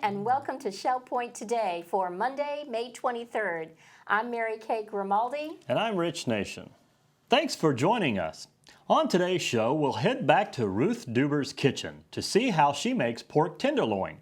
and welcome to Shell Point Today for Monday, May 23rd. I'm Mary Kay Grimaldi. And I'm Rich Nation. Thanks for joining us. On today's show, we'll head back to Ruth Deuber's kitchen to see how she makes pork tenderloin.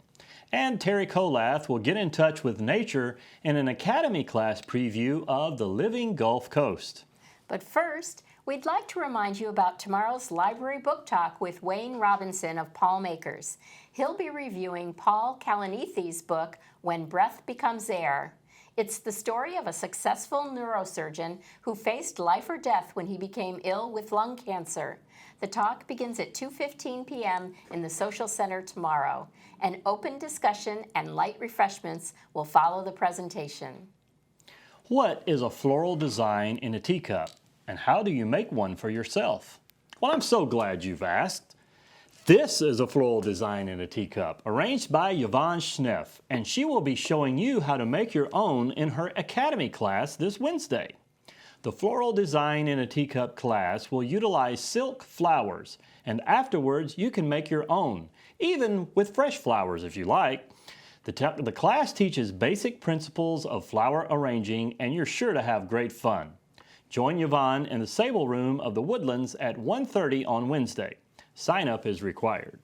And Teri Kollath will get in touch with nature in an academy class preview of the living Gulf Coast. But first, we'd like to remind you about tomorrow's library book talk with Wayne Robinson of Palmakers. He'll be reviewing Paul Kalaniethy's book, When Breath Becomes Air. It's the story of a successful neurosurgeon who faced life or death when he became ill with lung cancer. The talk begins at 2:15 p.m. in the Social Center tomorrow. An open discussion and light refreshments will follow the presentation. What is a floral design in a teacup? And how do you make one for yourself? Well, I'm so glad you've asked. This is a floral design in a teacup, arranged by Yvonne Schneff, and she will be showing you how to make your own in her Academy class this Wednesday. The floral design in a teacup class will utilize silk flowers, and afterwards you can make your own, even with fresh flowers if you like. The class teaches basic principles of flower arranging, and you're sure to have great fun. Join Yvonne in the Sable Room of the Woodlands at 1:30 on Wednesday. Sign-up is required.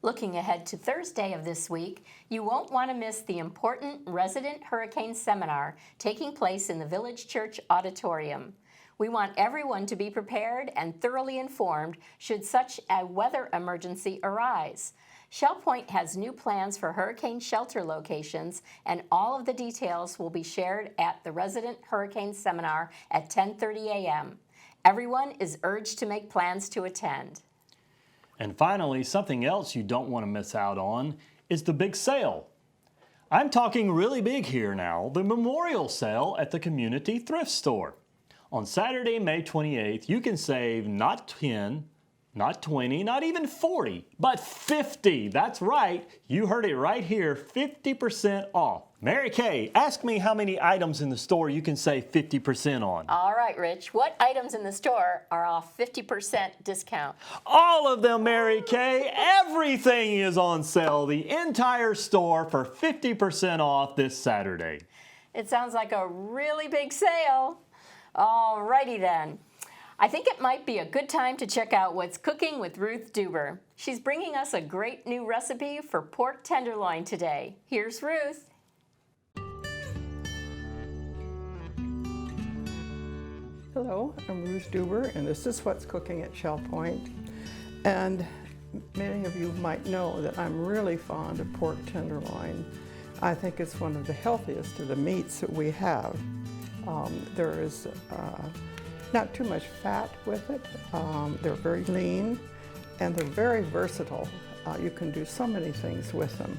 Looking ahead to Thursday of this week, you won't want to miss the important Resident Hurricane Seminar taking place in the Village Church Auditorium. We want everyone to be prepared and thoroughly informed should such a weather emergency arise. Shell Point has new plans for hurricane shelter locations, and all of the details will be shared at the Resident Hurricane Seminar at 10:30 a.m. Everyone is urged to make plans to attend. And finally, something else you don't want to miss out on is the big sale. I'm talking really big here now, the memorial sale at the Community Thrift Store. On Saturday, May 28th, you can save not 10, not 20, not even 40, but 50. That's right. You heard it right here, 50% off. Mary Kay, ask me how many items in the store you can save 50% on. All right, Rich. What items in the store are off 50% discount? All of them, Mary Kay. Everything is on sale. The entire store for 50% off this Saturday. It sounds like a really big sale. All righty then. I think it might be a good time to check out what's cooking with Ruth Deuber. She's bringing us a great new recipe for pork tenderloin today. Here's Ruth. Hello, I'm Ruth Deuber, and this is what's cooking at Shell Point. And many of you might know that I'm really fond of pork tenderloin. I think it's one of the healthiest of the meats that we have. There is not too much fat with it. They're very lean, and they're very versatile. You can do so many things with them.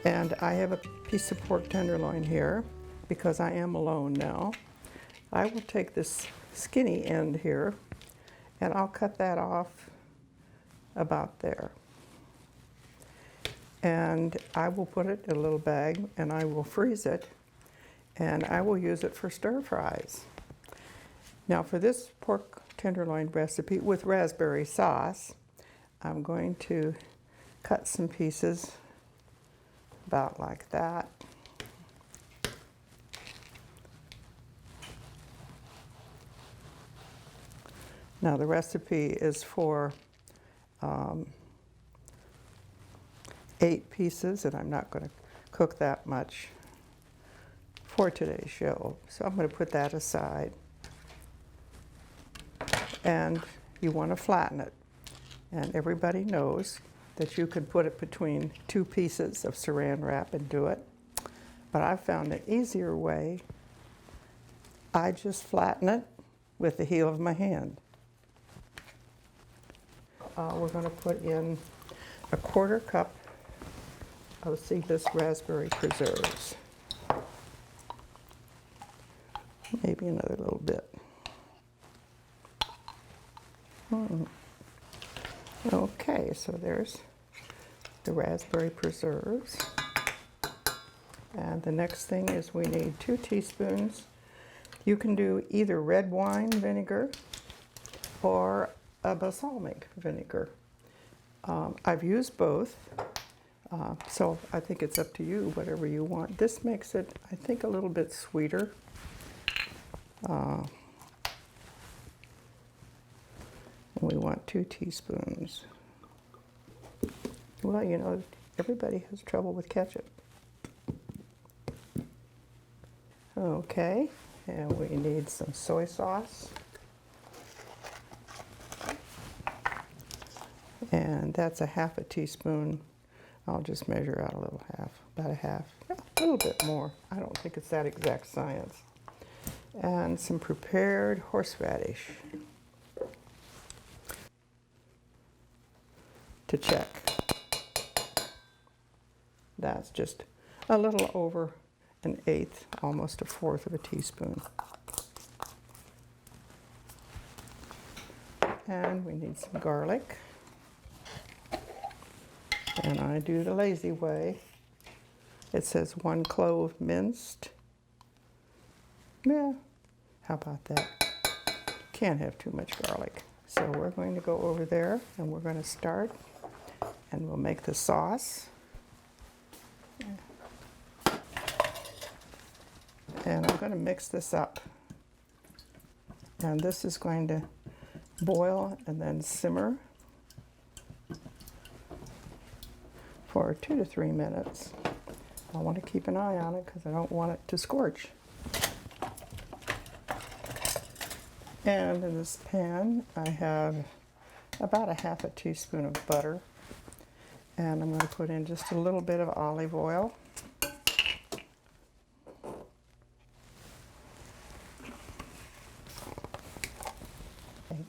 And I have a piece of pork tenderloin here because I am alone now. I will take this skinny end here, and I'll cut that off about there. And I will put it in a little bag, and I will freeze it, and I will use it for stir fries. Now for this pork tenderloin recipe with raspberry sauce, I'm going to cut some pieces about like that. Now the recipe is for 8 pieces, and I'm not going to cook that much for today's show. So I'm going to put that aside. And you want to flatten it. And everybody knows that you can put it between 2 pieces of saran wrap and do it. But I've found an easier way. I just flatten it with the heel of my hand. We're going to put in a 1/4 cup of seedless raspberry preserves. Maybe another little bit. Okay, so there's the raspberry preserves. And the next thing is we need 2 teaspoons. You can do either red wine vinegar or a balsamic vinegar. I've used both. So I think it's up to you, whatever you want. This makes it, I think, a little bit sweeter. And we want 2 teaspoons. Well, you know, everybody has trouble with ketchup. Okay, and we need some soy sauce. And that's a half a teaspoon. I'll just measure out a little half, about a half, a little bit more. I don't think it's that exact science. And some prepared horseradish to check. That's just a little over 1/8, almost 1/4 of a teaspoon. And we need some garlic. And I do the lazy way. It says 1 clove minced. Yeah, how about that? Can't have too much garlic. So we're going to go over there and we're going to start and we'll make the sauce. And I'm going to mix this up. And this is going to boil and then simmer for 2 to 3 minutes. I want to keep an eye on it because I don't want it to scorch. And in this pan, I have about 1/2 teaspoon of butter. And I'm going to put in just a little bit of olive oil. Okay.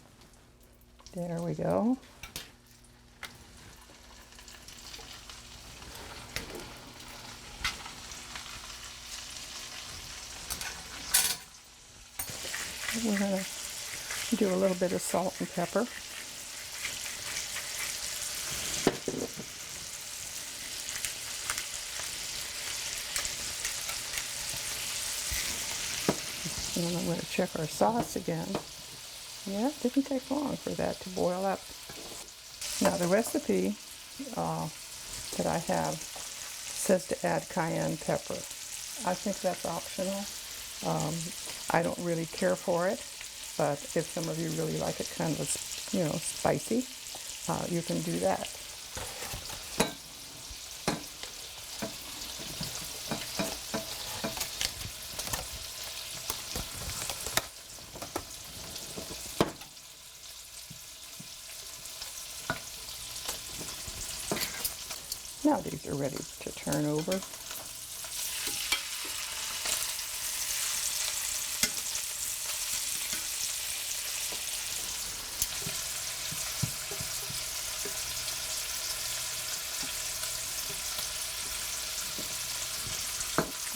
There we go. We're going to do a little bit of salt and pepper. And I'm going to check our sauce again. Yeah, it didn't take long for that to boil up. Now the recipe that I have says to add cayenne pepper. I think that's optional. I don't really care for it, but if some of you really like it kind of, you know, spicy, you can do that. Now these are ready to turn over.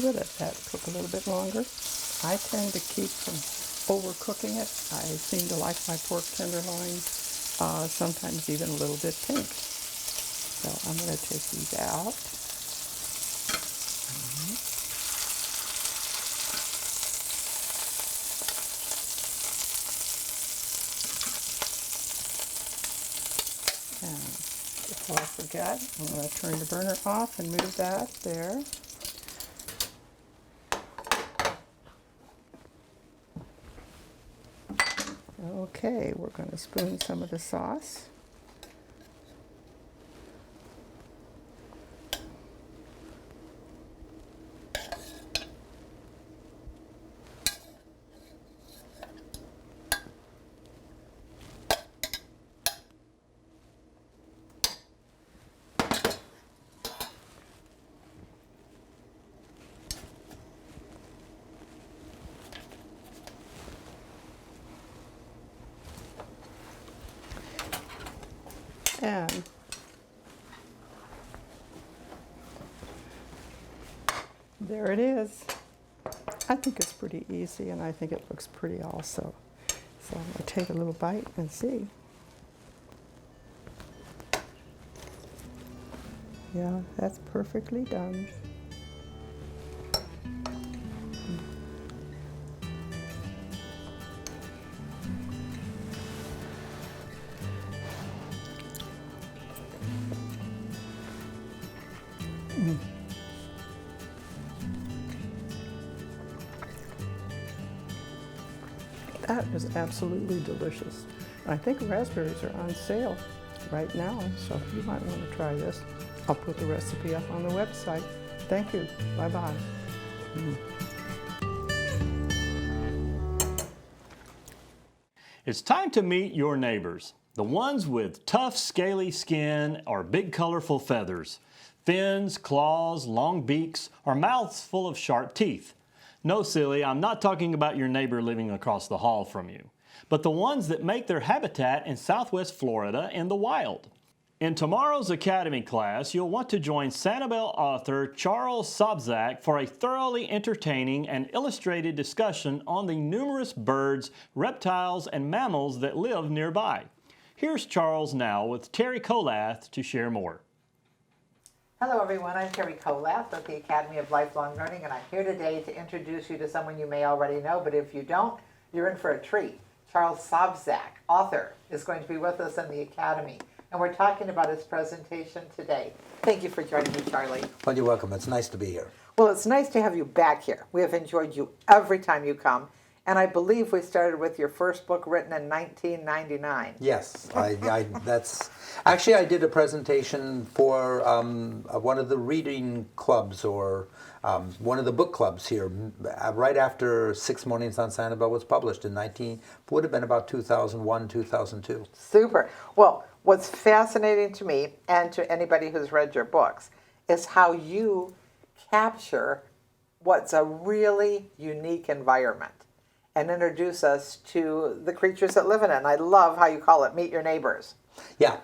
We'll let that cook a little bit longer. I tend to keep from overcooking it. I seem to like my pork tenderloin sometimes even a little bit pink. So I'm going to take these out. And before I forget, I'm going to turn the burner off and move that there. Okay, we're going to spoon some of the sauce. And there it is. I think it's pretty easy and I think it looks pretty also. So I'm going to take a little bite and see. Yeah, that's perfectly done. That is absolutely delicious. I think raspberries are on sale right now, so you might want to try this. I'll put the recipe up on the website. Thank you. Bye-bye. It's time to meet your neighbors. The ones with tough, scaly skin or big, colorful feathers. Fins, claws, long beaks, or mouths full of sharp teeth. No, silly, I'm not talking about your neighbor living across the hall from you, but the ones that make their habitat in Southwest Florida in the wild. In tomorrow's Academy class, you'll want to join Sanibel author Charles Sobczak for a thoroughly entertaining and illustrated discussion on the numerous birds, reptiles, and mammals that live nearby. Here's Charles now with Teri Kollath to share more. Hello everyone, I'm Teri Kollath of the Academy of Lifelong Learning, and I'm here today to introduce you to someone you may already know, but if you don't, you're in for a treat. Charles Sobczak, author, is going to be with us in the Academy, and we're talking about his presentation today. Thank you for joining me, Charlie. Well, you're welcome. It's nice to be here. Well, it's nice to have you back here. We have enjoyed you every time you come, and I believe we started with your first book written in 1999. Yes, that's actually I did a presentation for one of the reading clubs or one of the book clubs here right after 6 Mornings on Sanibel was published in would have been about 2001, 2002. Super. Well, what's fascinating to me and to anybody who's read your books is how you capture what's a really unique environment and introduce us to the creatures that live in it. And I love how you call it Meet Your Neighbors. Yeah,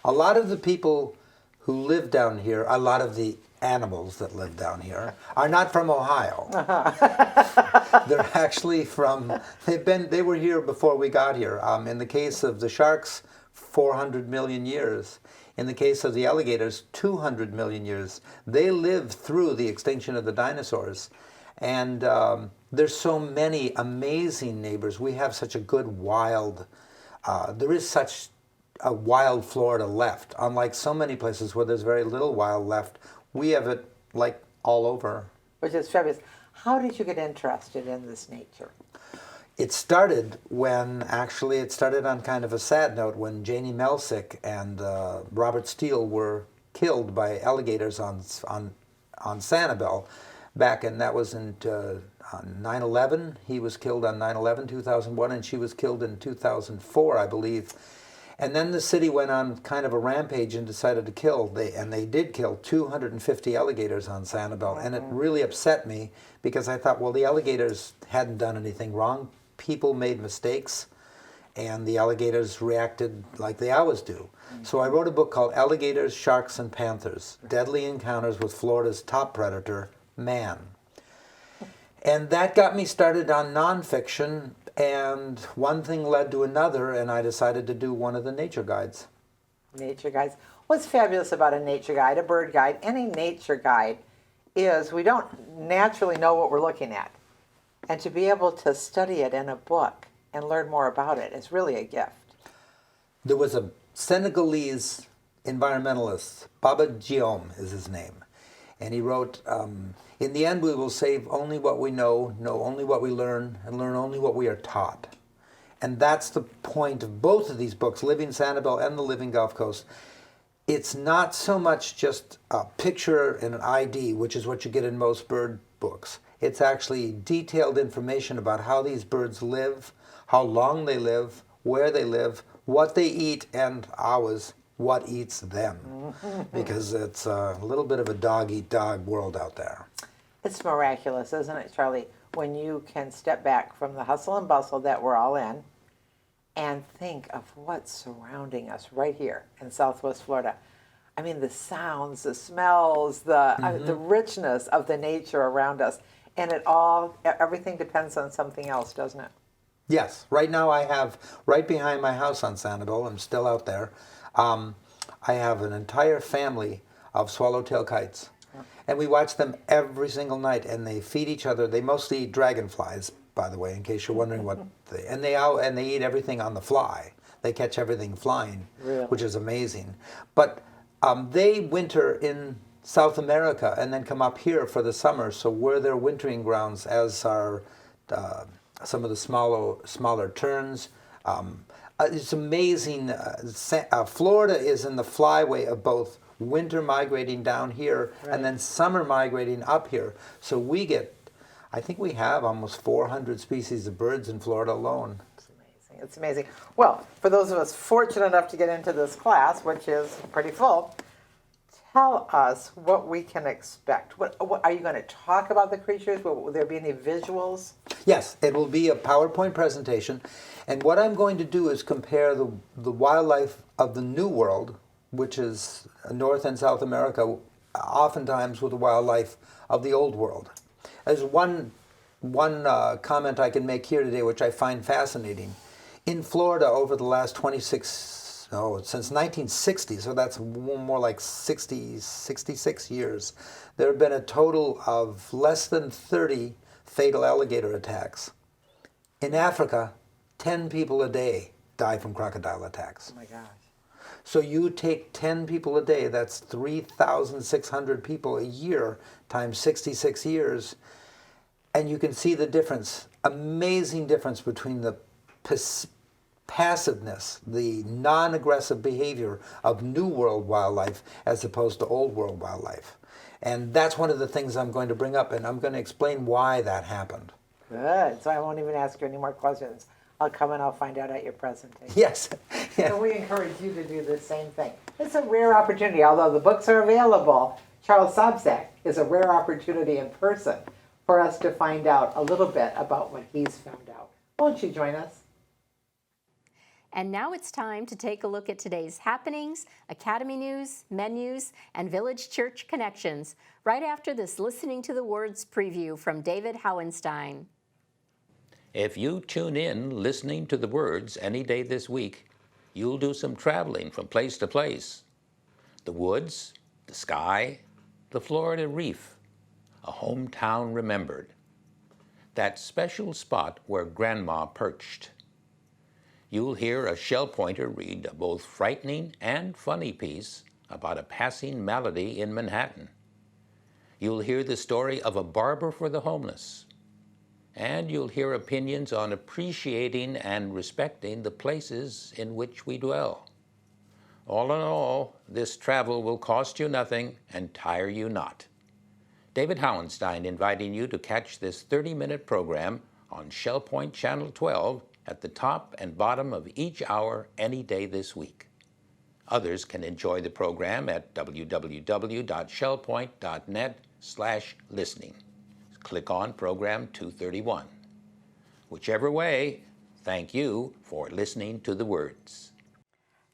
a lot of the people who live down here, a lot of the animals that live down here are not from Ohio. They're actually from, they were here before we got here. In the case of the sharks, 400 million years. In the case of the alligators, 200 million years. They lived through the extinction of the dinosaurs. And there's so many amazing neighbors. We have such a good wild, there is such a wild Florida left. Unlike so many places where there's very little wild left, we have it like all over. Which is fabulous. How did you get interested in this nature? It started it started on kind of a sad note when Janie Melsick and Robert Steele were killed by alligators on Sanibel. That was in 9/11. He was killed on 9/11, 2001, and she was killed in 2004, I believe. And then the city went on kind of a rampage and decided to kill. They did kill 250 alligators on Sanibel, and it really upset me because I thought, well, the alligators hadn't done anything wrong. People made mistakes, and the alligators reacted like they always do. So I wrote a book called Alligators, Sharks, and Panthers, Deadly Encounters with Florida's Top Predator, Man. And that got me started on nonfiction, and one thing led to another, and I decided to do one of the nature guides. Nature guides. What's fabulous about a nature guide, a bird guide, any nature guide, is we don't naturally know what we're looking at. And to be able to study it in a book and learn more about it is really a gift. There was a Senegalese environmentalist, Baba Diome is his name, and he wrote, in the end we will save only what we know only what we learn, and learn only what we are taught. And that's the point of both of these books, Living Sanibel and The Living Gulf Coast. It's not so much just a picture and an ID, which is what you get in most bird books. It's actually detailed information about how these birds live, how long they live, where they live, what they eat, and ours, what eats them. Because it's a little bit of a dog-eat-dog world out there. It's miraculous, isn't it, Charlie, when you can step back from the hustle and bustle that we're all in and think of what's surrounding us right here in Southwest Florida. I mean, the sounds, the smells, the richness of the nature around us. And everything depends on something else, doesn't it? Yes. Right now I have, right behind my house on Sanibel, I'm still out there, I have an entire family of swallowtail kites. And we watch them every single night, and they feed each other. They mostly eat dragonflies, by the way, in case you're wondering what they eat everything on the fly. They catch everything flying, Really? Which is amazing. But they winter in South America and then come up here for the summer. So we're their wintering grounds, as are some of the smaller terns. It's amazing. Florida is in the flyway of both winter migrating down here and then summer migrating up here. So we get, I think we have almost 400 species of birds in Florida alone. It's amazing. It's amazing. Well, for those of us fortunate enough to get into this class, which is pretty full, tell us what we can expect. What are you going to talk about the creatures? Will there be any visuals? Yes, it will be a PowerPoint presentation. And what I'm going to do is compare the wildlife of the New World, which is North and South America, oftentimes with the wildlife of the Old World. There's one comment I can make here today, which I find fascinating. In Florida, over the last since 1960, so that's more like 66 years, there have been a total of less than 30 fatal alligator attacks. In Africa, 10 people a day die from crocodile attacks. Oh my gosh. So you take 10 people a day, that's 3,600 people a year times 66 years, and you can see the difference, amazing difference between the passiveness, the non-aggressive behavior of New World wildlife as opposed to Old World wildlife. And that's one of the things I'm going to bring up, and I'm going to explain why that happened. Good. So I won't even ask you any more questions. I'll come and I'll find out at your presentation. Yes. Yeah. And we encourage you to do the same thing. It's a rare opportunity. Although the books are available, Charles Sobczak is a rare opportunity in person for us to find out a little bit about what he's found out. Won't you join us? And now it's time to take a look at today's happenings, Academy news, menus, and Village Church connections, right after this Listening to the Words preview from David Hauenstein. If you tune in listening to the words any day this week, you'll do some traveling from place to place. The woods, the sky, the Florida reef, a hometown remembered. That special spot where Grandma perched. You'll hear a shell pointer read a both frightening and funny piece about a passing malady in Manhattan. You'll hear the story of a barber for the homeless. And you'll hear opinions on appreciating and respecting the places in which we dwell. All in all, this travel will cost you nothing and tire you not. David Hauenstein inviting you to catch this 30-minute program on Shell Point Channel 12 at the top and bottom of each hour any day this week. Others can enjoy the program at www.shellpoint.net/listening. Click on Program 231. Whichever way, thank you for listening to the words.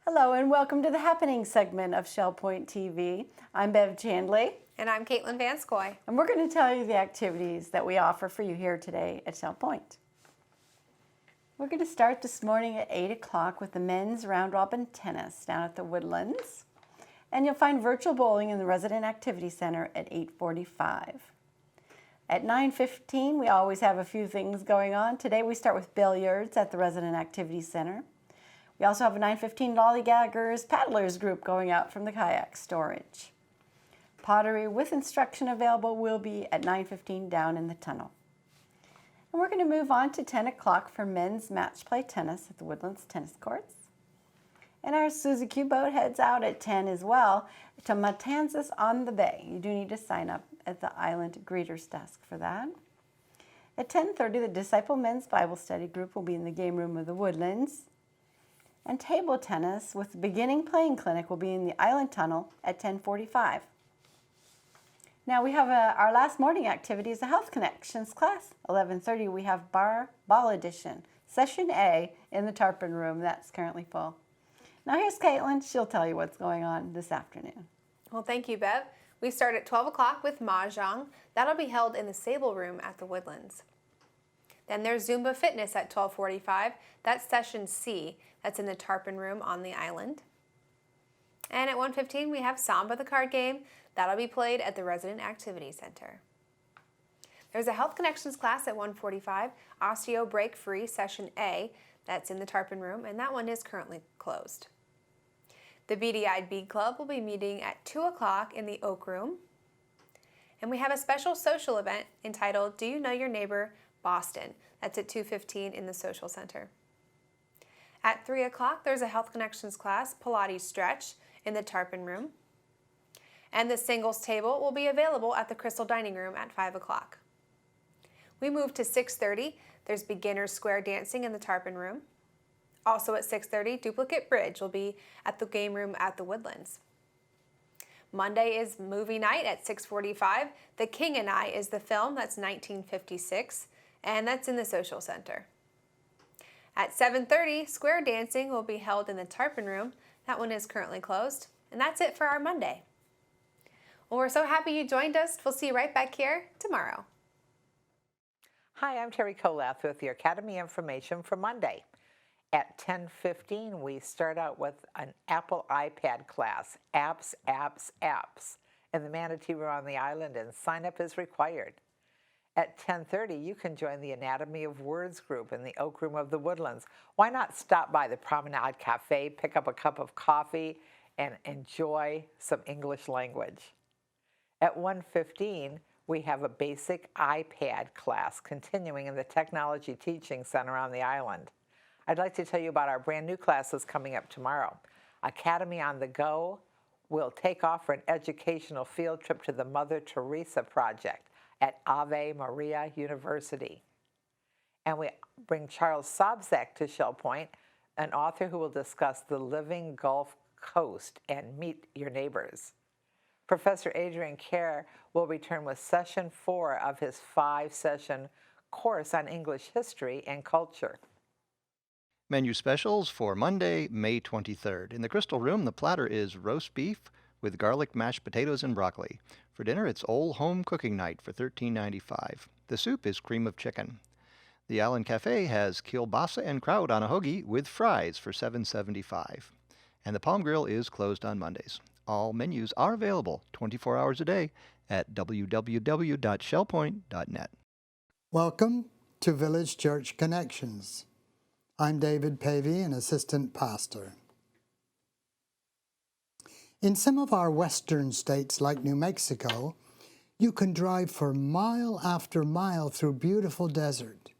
Hello and welcome to the Happening segment of Shell Point TV. I'm Bev Chandley. And I'm Caitlin Vanscoy. And we're going to tell you the activities that we offer for you here today at Shell Point. We're going to start this morning at 8 o'clock with the men's round robin tennis down at the Woodlands. And you'll find virtual bowling in the Resident Activity Center at 8:45. At 9:15, we always have a few things going on. Today we start with billiards at the Resident Activity Center. We also have a 9:15 Lollygaggers paddlers group going out from the Kayak storage. Pottery with instruction available will be at 9:15 down in the tunnel. And we're going to move on to 10 o'clock for men's match play tennis at the Woodlands tennis courts. And our Suzy Q boat heads out at 10 as well to Matanzas on the Bay. You do need to sign up at the Island Greeters desk for that. At 10:30, the Disciple Men's Bible Study group will be in the game room of the Woodlands. And table tennis with the beginning playing clinic will be in the Island Tunnel at 10:45. Now we have our last morning activity is a Health Connections class. 11:30 we have Barre Ball Edition, Session A in the Tarpon room. That's currently full. Now here's Caitlin. She'll tell you what's going on this afternoon. Well, thank you, Bev. We start at 12 o'clock with Mahjong. That'll be held in the Sabal room at the Woodlands. Then there's Zumba Fitness at 12:45. That's Session C. That's in the Tarpon room on the island. And at 1:15 we have Samba, the card game. That'll be played at the Resident Activity Center. There's a Health Connections class at 1:45, Osteo Break Free Session A. That's in the Tarpon room, and that one is currently closed. The Beady-Eyed Bead Club will be meeting at 2 o'clock in the Oak Room. And we have a special social event entitled Do You Know Your Neighbor, Boston? That's at 2:15 in the Social Center. At 3 o'clock, there's a Health Connections class, Pilates Stretch, in the Tarpon Room. And the singles table will be available at the Crystal Dining Room at 5 o'clock. We move to 6:30. There's beginner square dancing in the Tarpon Room. Also at 6:30, duplicate bridge will be at the game room at the Woodlands. Monday is movie night at 6:45. The King and I is the film, that's 1956, and that's in the Social Center. At 7:30, square dancing will be held in the Tarpon Room. That one is currently closed. And that's it for our Monday. Well, we're so happy you joined us. We'll see you right back here tomorrow. Hi, I'm Teri Kollath with your Academy information for Monday. At 10:15, we start out with an Apple iPad class, Apps, Apps, Apps, in the Manatee Room on the island, and sign up is required. At 10:30, you can join the Anatomy of Words group in the Oak Room of the Woodlands. Why not stop by the Promenade Cafe, pick up a cup of coffee, and enjoy some English language. At 1:15, we have a basic iPad class continuing in the Technology Teaching Center on the island. I'd like to tell you about our brand new classes coming up tomorrow. Academy on the Go will take off for an educational field trip to the Mother Teresa Project at Ave Maria University. And we bring Charles Sobczak to Shell Point, an author who will discuss the living Gulf Coast and meet your neighbors. Professor Adrian Kerr will return with session 4 of his 5-session course on English history and culture. Menu specials for Monday, May 23rd. In the Crystal Room, the platter is roast beef with garlic mashed potatoes and broccoli. For dinner, it's Old Home Cooking Night for $13.95. The soup is cream of chicken. The Island Cafe has kielbasa and kraut on a hoagie with fries for $7.75. And the Palm Grill is closed on Mondays. All menus are available 24 hours a day at www.shellpoint.net. Welcome to Village Church Connections. I'm David Pavey, an assistant pastor. In some of our western states like New Mexico, you can drive for mile after mile through beautiful desert.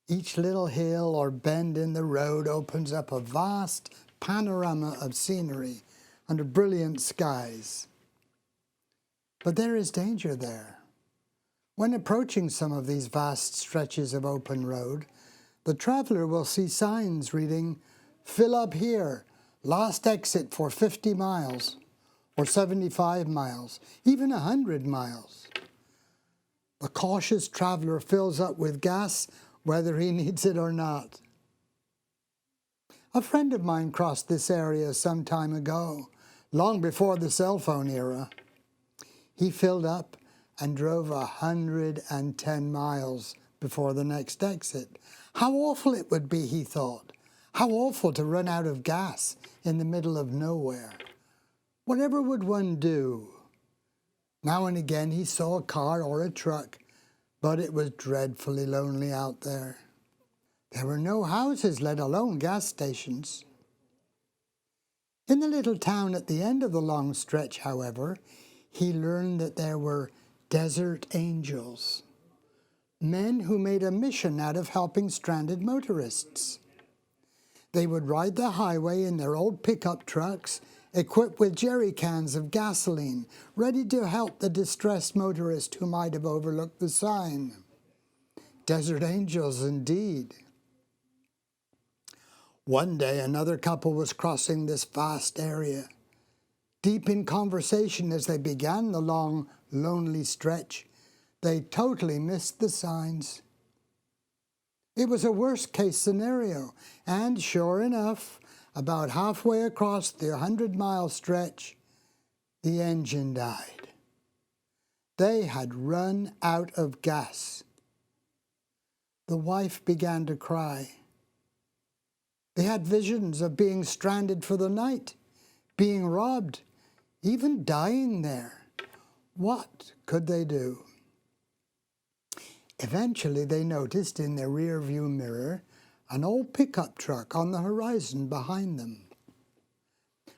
Each little hill or bend in the road opens up a vast panorama of scenery under brilliant skies. But there is danger there. When approaching some of these vast stretches of open road, the traveler will see signs reading, "Fill up here, last exit for 50 miles, or 75 miles, even 100 miles. The cautious traveler fills up with gas whether he needs it or not. A friend of mine crossed this area some time ago, long before the cell phone era. He filled up and drove 110 miles before the next exit. How awful it would be, he thought. How awful to run out of gas in the middle of nowhere. Whatever would one do? Now and again he saw a car or a truck, but it was dreadfully lonely out there. There were no houses, let alone gas stations. In the little town at the end of the long stretch, however, he learned that there were desert angels, men who made a mission out of helping stranded motorists. They would ride the highway in their old pickup trucks, equipped with jerry cans of gasoline, ready to help the distressed motorist who might have overlooked the sign. Desert angels indeed. One day another couple was crossing this vast area. Deep in conversation as they began the long, lonely stretch, they totally missed the signs. It was a worst-case scenario, and sure enough, about halfway across the 100-mile stretch, the engine died. They had run out of gas. The wife began to cry. They had visions of being stranded for the night, being robbed, even dying there. What could they do? Eventually they noticed in their rear view mirror an old pickup truck on the horizon behind them.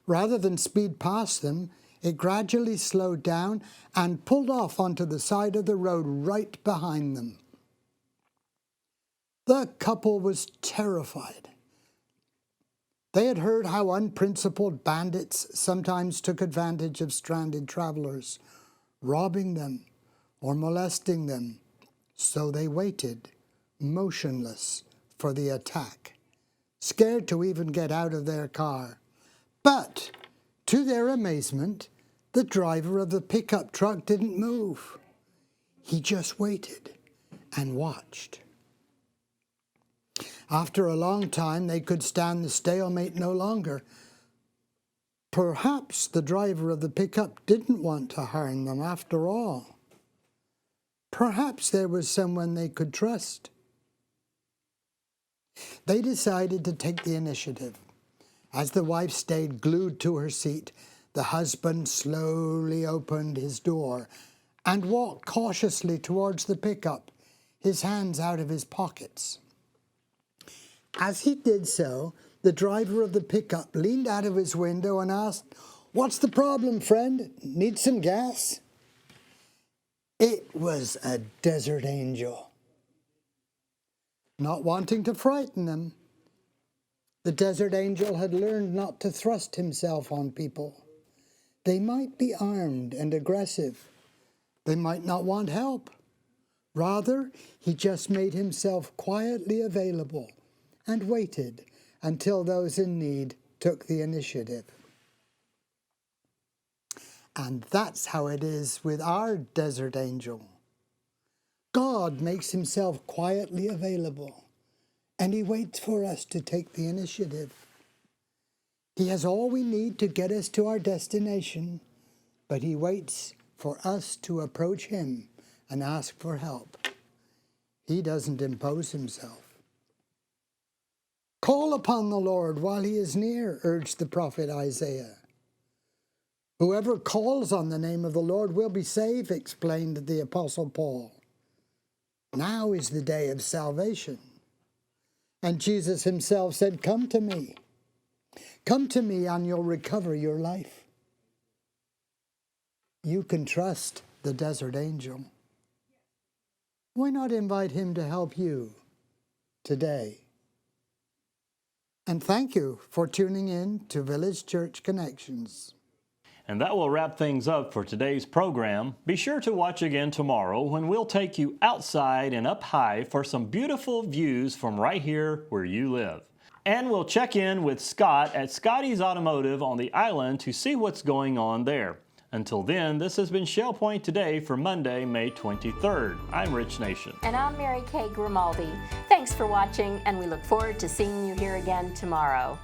Rather than speed past them, it gradually slowed down and pulled off onto the side of the road right behind them. The couple was terrified. They had heard how unprincipled bandits sometimes took advantage of stranded travelers, robbing them or molesting them. So they waited, motionless, for the attack, scared to even get out of their car. But, to their amazement, the driver of the pickup truck didn't move. He just waited and watched. After a long time, they could stand the stalemate no longer. Perhaps the driver of the pickup didn't want to harm them after all. Perhaps there was someone they could trust. They decided to take the initiative. As the wife stayed glued to her seat, the husband slowly opened his door and walked cautiously towards the pickup, his hands out of his pockets. As he did so, the driver of the pickup leaned out of his window and asked, "What's the problem, friend? Need some gas?" It was a desert angel. Not wanting to frighten them, the desert angel had learned not to thrust himself on people. They might be armed and aggressive. They might not want help. Rather, he just made himself quietly available and waited until those in need took the initiative. And that's how it is with our desert angel. God makes himself quietly available, and he waits for us to take the initiative. He has all we need to get us to our destination, but he waits for us to approach him and ask for help. He doesn't impose himself. "Call upon the Lord while he is near," urged the prophet Isaiah. "Whoever calls on the name of the Lord will be saved," explained the Apostle Paul. Now is the day of salvation. And Jesus himself said, "Come to me. Come to me and you'll recover your life." You can trust the desert angel. Why not invite him to help you today? And thank you for tuning in to Village Church Connections. And that will wrap things up for today's program. Be sure to watch again tomorrow when we'll take you outside and up high for some beautiful views from right here where you live. And we'll check in with Scott at Scotty's Automotive on the island to see what's going on there. Until then, this has been Shell Point Today for Monday, May 23rd. I'm Rich Nation. And I'm Mary Kay Grimaldi. Thanks for watching, and we look forward to seeing you here again tomorrow.